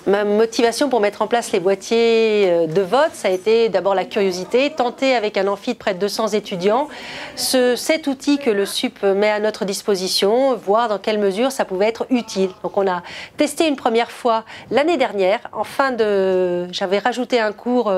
Ma motivation pour mettre en place les boîtiers de vote, ça a été d'abord la curiosité, tenter avec un amphi de près de 200 étudiants cet outil que le SUP met à notre disposition, voir dans quelle mesure ça pouvait être utile. Donc on a testé une première fois l'année dernière, j'avais rajouté un cours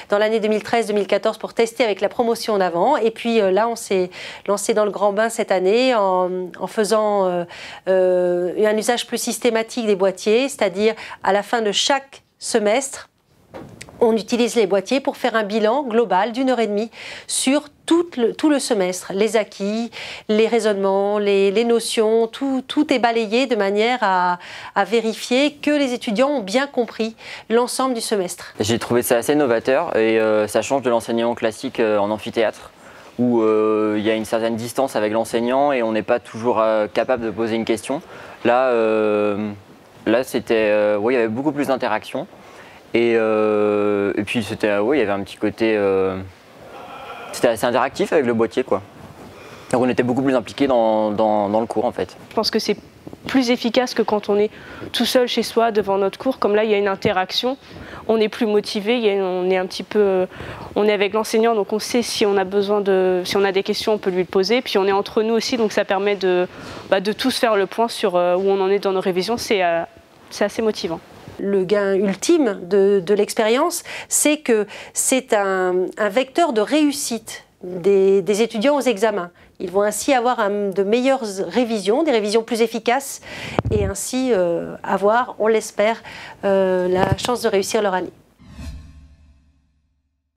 dans l'année 2013-2014 pour tester avec la promotion d'avant, et puis là on s'est lancé dans le grand bain cette année en faisant un usage plus systématique des boîtiers, c'est-à-dire à la fin de chaque semestre, on utilise les boîtiers pour faire un bilan global d'1h30 sur tout le semestre. Les acquis, les raisonnements, les notions, tout est balayé de manière à vérifier que les étudiants ont bien compris l'ensemble du semestre. J'ai trouvé ça assez novateur et ça change de l'enseignement classique en amphithéâtre, où il y a une certaine distance avec l'enseignant et on n'est pas toujours capable de poser une question. Là, c'était, il y avait beaucoup plus d'interaction et puis il y avait un petit côté, c'était assez interactif avec le boîtier, quoi. Donc on était beaucoup plus impliqués dans le cours en fait. Je pense que c'est plus efficace que quand on est tout seul chez soi devant notre cours. Comme là, il y a une interaction, on est plus motivé, on est avec l'enseignant, donc on sait si on a si on a des questions, on peut lui le poser. Puis on est entre nous aussi, donc ça permet de tous faire le point sur où on en est dans nos révisions. C'est assez motivant. Le gain ultime de l'expérience, c'est que c'est un vecteur de réussite des étudiants aux examens. Ils vont ainsi avoir de meilleures révisions, des révisions plus efficaces et ainsi avoir, on l'espère, la chance de réussir leur année.